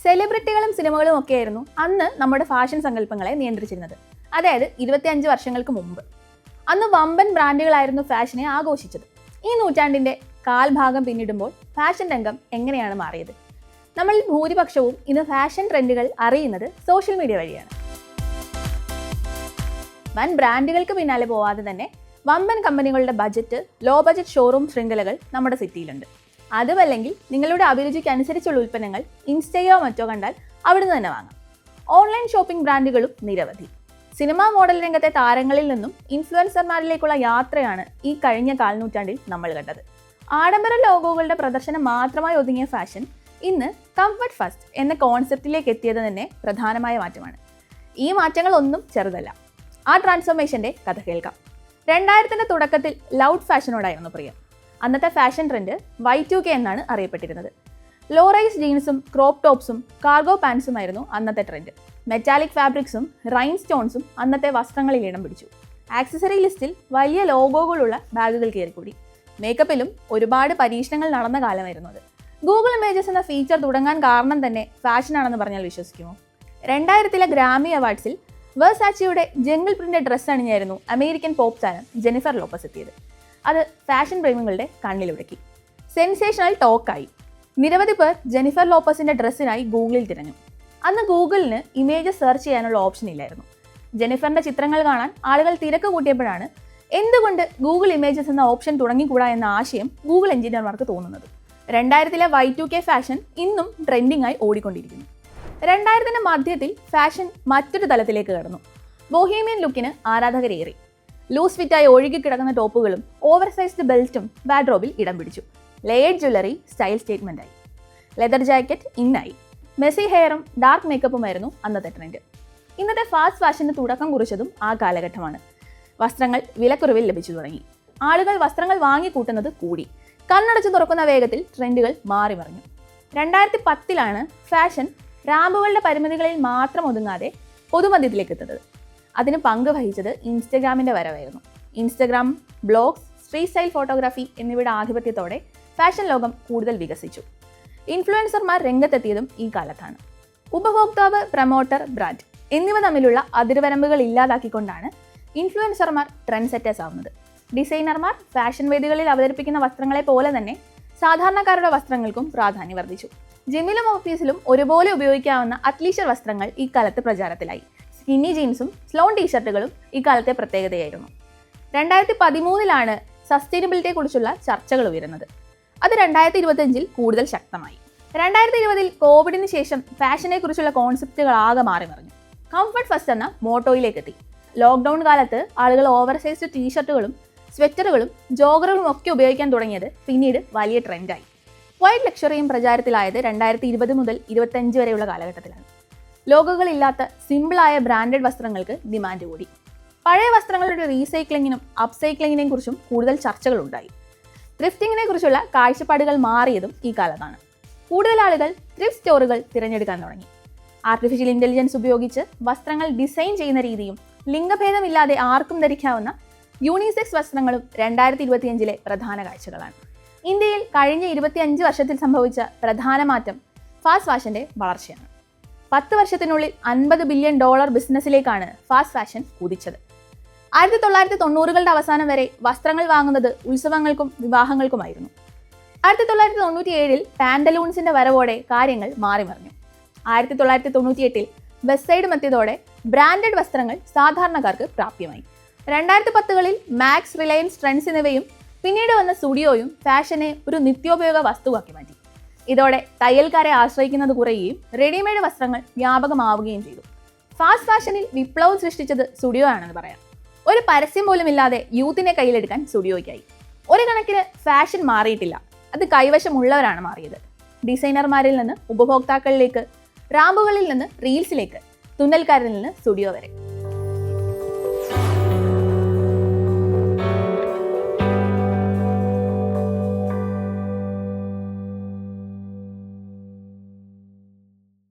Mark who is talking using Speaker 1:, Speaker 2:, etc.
Speaker 1: സെലിബ്രിറ്റികളും സിനിമകളും ഒക്കെയായിരുന്നു അന്ന് നമ്മുടെ ഫാഷൻ സങ്കല്പങ്ങളെ നിയന്ത്രിച്ചിരുന്നത്. അതായത് 25 വർഷങ്ങൾക്ക് മുമ്പ്. അന്ന് വമ്പൻ ബ്രാൻഡുകളായിരുന്നു ഫാഷനെ ആഘോഷിച്ചത്. ഈ നൂറ്റാണ്ടിന്റെ കാൽഭാഗം പിന്നിടുമ്പോൾ ഫാഷൻ രംഗം എങ്ങനെയാണ് മാറിയത്? നമ്മളിൽ ഭൂരിപക്ഷവും ഇന്ന് ഫാഷൻ ട്രെൻഡുകൾ അറിയുന്നത് സോഷ്യൽ മീഡിയ വഴിയാണ്. വൻ ബ്രാൻഡുകൾക്ക് പിന്നാലെ പോവാതെ തന്നെ വമ്പൻ കമ്പനികളുടെ ബജറ്റ്, ലോ ബജറ്റ് ഷോറൂം ശൃംഖലകൾ നമ്മുടെ സിറ്റിയിലുണ്ട്. അതുമല്ലെങ്കിൽ നിങ്ങളുടെ അഭിരുചിക്ക് അനുസരിച്ചുള്ള ഉൽപ്പന്നങ്ങൾ ഇൻസ്റ്റയോ മറ്റോ കണ്ടാൽ അവിടുന്ന് തന്നെ വാങ്ങാം. ഓൺലൈൻ ഷോപ്പിംഗ് ബ്രാൻഡുകളും നിരവധി. സിനിമാ മോഡൽ രംഗത്തെ താരങ്ങളിൽ നിന്നും ഇൻഫ്ലുവൻസർമാരിലേക്കുള്ള യാത്രയാണ് ഈ കഴിഞ്ഞ കാൽനൂറ്റാണ്ടിൽ നമ്മൾ കണ്ടത്. ആഡംബര ലോഗോകളുടെ പ്രദർശനം മാത്രമായി ഒതുങ്ങിയ ഫാഷൻ ഇന്ന് കംഫർട്ട് ഫസ്റ്റ് എന്ന കോൺസെപ്റ്റിലേക്ക് എത്തിയത് തന്നെ പ്രധാനമായ മാറ്റമാണ്. ഈ മാറ്റങ്ങളൊന്നും ചെറുതല്ല. ആ ട്രാൻസ്ഫോർമേഷന്റെ കഥ കേൾക്കാം. 2000ന്റെ തുടക്കത്തിൽ ലൗഡ് ഫാഷനോടായിരുന്നു പ്രിയം. അന്നത്തെ ഫാഷൻ ട്രെൻഡ് Y2K എന്നാണ് അറിയപ്പെട്ടിരുന്നത്. ലോ റൈസ് ജീൻസും ക്രോപ്പ് ടോപ്സും കാർഗോ പാൻസുമായിരുന്നു അന്നത്തെ ട്രെൻഡ്. മെറ്റാലിക് ഫാബ്രിക്സും റൈൻ സ്റ്റോൺസും അന്നത്തെ വസ്ത്രങ്ങളിൽ ഇടം പിടിച്ചു. ആക്സസറി ലിസ്റ്റിൽ വലിയ ലോഗോകളുള്ള ബാഗുകൾ കയറിക്കൂടി. മേക്കപ്പിലും ഒരുപാട് പരീക്ഷണങ്ങൾ നടന്ന കാലമായിരുന്നു അത്. ഗൂഗിൾ ഇമേജസ് എന്ന ഫീച്ചർ തുടങ്ങാൻ കാരണം തന്നെ ഫാഷനാണെന്ന് പറഞ്ഞാൽ വിശ്വസിക്കുമോ? 2000ലെ ഗ്രാമി അവാർഡ്സിൽ വെർസാച്ചിയുടെ ജംഗിൾ പ്രിന്റ് ഡ്രസ്സ് അണിഞ്ഞായിരുന്നു അമേരിക്കൻ പോപ്പ് താരം ജെനിഫർ ലോപ്പസ് എത്തിയത്. അത് ഫാഷൻ പ്രേമികളുടെ കണ്ണിലുടക്കി. സെൻസേഷണൽ ടോക്കായി. നിരവധി പേർ ജെനിഫർ ലോപ്പസിന്റെ ഡ്രസ്സിനായി ഗൂഗിളിൽ തിരഞ്ഞു. അന്ന് ഗൂഗിളിന് ഇമേജസ് സെർച്ച് ചെയ്യാനുള്ള ഓപ്ഷൻ ഇല്ലായിരുന്നു. ജെനിഫറിന്റെ ചിത്രങ്ങൾ കാണാൻ ആളുകൾ തിരക്ക് കൂട്ടിയപ്പോഴാണ് എന്തുകൊണ്ട് ഗൂഗിൾ ഇമേജസ് എന്ന ഓപ്ഷൻ തുടങ്ങിക്കൂടാ എന്ന ആശയം ഗൂഗിൾ എഞ്ചിനീയർമാർക്ക് തോന്നുന്നത്. 2000ലെ Y2K ഫാഷൻ ഇന്നും ട്രെൻഡിംഗ് ആയി ഓടിക്കൊണ്ടിരിക്കുന്നു. 2000ന്റെ മധ്യത്തിൽ ഫാഷൻ മറ്റൊരു തലത്തിലേക്ക് കടന്നു. ബോഹീമിയൻ ലുക്കിന് ആരാധകരേറി. ലൂസ് ഫിറ്റായി ഒഴുകിക്കിടക്കുന്ന ടോപ്പുകളും ഓവർ സൈസ്ഡ് ബെൽറ്റും വാർഡ്രോബിൽ ഇടം പിടിച്ചു. ലെയേർഡ് ജ്വല്ലറി സ്റ്റൈൽ സ്റ്റേറ്റ്മെന്റായി. ലെതർ ജാക്കറ്റ് ഇന്നായി. മെസ്സി ഹെയറും ഡാർക്ക് മേക്കപ്പുമായിരുന്നു അന്നത്തെ ട്രെൻഡ്. ഇന്നത്തെ ഫാസ്റ്റ് ഫാഷന് തുടക്കം കുറിച്ചതും ആ കാലഘട്ടമാണ്. വസ്ത്രങ്ങൾ വിലക്കുറവിൽ ലഭിച്ചു തുടങ്ങി. ആളുകൾ വസ്ത്രങ്ങൾ വാങ്ങിക്കൂട്ടുന്നത് കൂടി. കണ്ണടച്ച് തുറക്കുന്ന വേഗത്തിൽ ട്രെൻഡുകൾ മാറി മറിഞ്ഞു. 2010ലാണ് ഫാഷൻ റാമ്പുകളുടെ പരിമിതികളിൽ മാത്രം ഒതുങ്ങാതെ പൊതുമധ്യത്തിലേക്ക് എത്തുന്നത്. അതിന് പങ്ക് വഹിച്ചത് ഇൻസ്റ്റഗ്രാമിന്റെ വരവായിരുന്നു. Instagram, blogs, street style photography എന്നിവയുടെ ആധിപത്യത്തോടെ ഫാഷൻ ലോകം കൂടുതൽ വികസിച്ചു. ഇൻഫ്ലുവൻസർമാർ രംഗത്തെത്തിയതും ഈ കാലത്താണ്. ഉപഭോക്താവ്, പ്രമോട്ടർ, ബ്രാൻഡ് എന്നിവ തമ്മിലുള്ള അതിർവരമ്പുകൾ ഇല്ലാതാക്കിക്കൊണ്ടാണ് ഇൻഫ്ലുവൻസർമാർ ട്രെൻഡ് സെറ്റേഴ്സ് ആവുന്നത്. ഡിസൈനർമാർ ഫാഷൻ വേദികളിൽ അവതരിപ്പിക്കുന്ന വസ്ത്രങ്ങളെ പോലെ തന്നെ സാധാരണക്കാരുടെ വസ്ത്രങ്ങൾക്കും പ്രാധാന്യം വർദ്ധിച്ചു. ജിമ്മിലും ഓഫീസിലും ഒരുപോലെ ഉപയോഗിക്കാവുന്ന അത്ലീഷർ വസ്ത്രങ്ങൾ ഈ കാലത്ത് പ്രചാരത്തിലായി. സ്കിന്നി ജീൻസും സ്ലോൺ ടീഷർട്ടുകളും ഈ കാലത്തെ പ്രത്യേകതയായിരുന്നു. 2013ലാണ് സസ്റ്റൈനബിലിറ്റിയെക്കുറിച്ചുള്ള ചർച്ചകൾ ഉയരുന്നത്. അത് 2025ൽ കൂടുതൽ ശക്തമായി. 2020ൽ കോവിഡിന് ശേഷം ഫാഷനെ കുറിച്ചുള്ള കോൺസെപ്റ്റുകൾ ആകെ മാറി മറിഞ്ഞു. കംഫർട്ട് ഫസ്റ്റ് എന്ന മോട്ടോയിലേക്ക് എത്തി. ലോക്ക്ഡൌൺ കാലത്ത് ആളുകൾ ഓവർ സൈസ്ഡ് ടീഷർട്ടുകളും സ്വെറ്ററുകളും ജോഗറുകളും ഒക്കെ ഉപയോഗിക്കാൻ തുടങ്ങിയത് പിന്നീട് വലിയ ട്രെൻഡായി. വൈഡ് ലക്ഷറിയും പ്രചാരത്തിലായത് 2020 മുതൽ 2025 വരെയുള്ള കാലഘട്ടത്തിലാണ്. ലോഗോകളില്ലാത്ത സിമ്പിളായ ബ്രാൻഡഡ് വസ്ത്രങ്ങൾക്ക് ഡിമാൻഡ് കൂടി. പഴയ വസ്ത്രങ്ങളുടെ റീസൈക്ലിങ്ങിനും അപ്സൈക്ലിങ്ങിനെയും കുറിച്ചും കൂടുതൽ ചർച്ചകളുണ്ടായി. ത്രിഫ്റ്റിങ്ങിനെ കുറിച്ചുള്ള കാഴ്ചപ്പാടുകൾ മാറിയതും ഈ കാലത്താണ്. കൂടുതൽ ആളുകൾ ത്രിഫ്റ്റ് സ്റ്റോറുകൾ തിരഞ്ഞെടുക്കാൻ തുടങ്ങി. ആർട്ടിഫിഷ്യൽ ഇന്റലിജൻസ് ഉപയോഗിച്ച് വസ്ത്രങ്ങൾ ഡിസൈൻ ചെയ്യുന്ന രീതിയും ലിംഗഭേദമില്ലാതെ ആർക്കും ധരിക്കാവുന്ന യൂണിസെക്സ് വസ്ത്രങ്ങളും 2025ലെ പ്രധാന കാഴ്ചകളാണ്. ഇന്ത്യയിൽ കഴിഞ്ഞ 25 വർഷത്തിൽ സംഭവിച്ച പ്രധാന മാറ്റം ഫാസ്റ്റ് ഫാഷന്റെ വളർച്ചയാണ്. 10 വർഷത്തിനുള്ളിൽ $50 ബില്യൺ ബിസിനസ്സിലേക്കാണ് ഫാസ്റ്റ് ഫാഷൻ കുതിച്ചത്. 1990കളുടെ അവസാനം വരെ വസ്ത്രങ്ങൾ വാങ്ങുന്നത് ഉത്സവങ്ങൾക്കും വിവാഹങ്ങൾക്കുമായിരുന്നു. 1997ൽ പാൻഡലൂൺസിന്റെ വരവോടെ കാര്യങ്ങൾ മാറിമറിഞ്ഞു. 1998ൽ വെസ്റ്റ് സൈഡും എത്തിയതോടെ ബ്രാൻഡഡ് വസ്ത്രങ്ങൾ സാധാരണക്കാർക്ക് പ്രാപ്യമായി. 2010കളിൽ മാക്സ്, റിലയൻസ്, ട്രെൻഡ്സ് എന്നിവയും പിന്നീട് വന്ന സ്റ്റുഡിയോയും ഫാഷനെ ഒരു നിത്യോപയോഗ വസ്തുവാക്കി മാറ്റി. ഇതോടെ തയ്യൽക്കാരെ ആശ്രയിക്കുന്നത് കുറയുകയും റെഡിമെയ്ഡ് വസ്ത്രങ്ങൾ വ്യാപകമാവുകയും ചെയ്തു. ഫാസ്റ്റ് ഫാഷനിൽ വിപ്ലവം സൃഷ്ടിച്ചത് സ്റ്റുഡിയോ ആണെന്ന് പറയാം. ഒരു പരസ്യം പോലും ഇല്ലാതെ യൂത്തിനെ കയ്യിലെടുക്കാൻ സ്റ്റുഡിയോയ്ക്കായി. ഒരു കണക്കിന് ഫാഷൻ മാറിയിട്ടില്ല, അത് കൈവശമുള്ളവരാണ് മാറിയത്. ഡിസൈനർമാരിൽ നിന്ന് ഉപഭോക്താക്കളിലേക്ക്, റാമ്പുകളിൽ നിന്ന് റീൽസിലേക്ക്, തുന്നൽക്കാരിൽ നിന്ന് സ്റ്റുഡിയോ വരെ.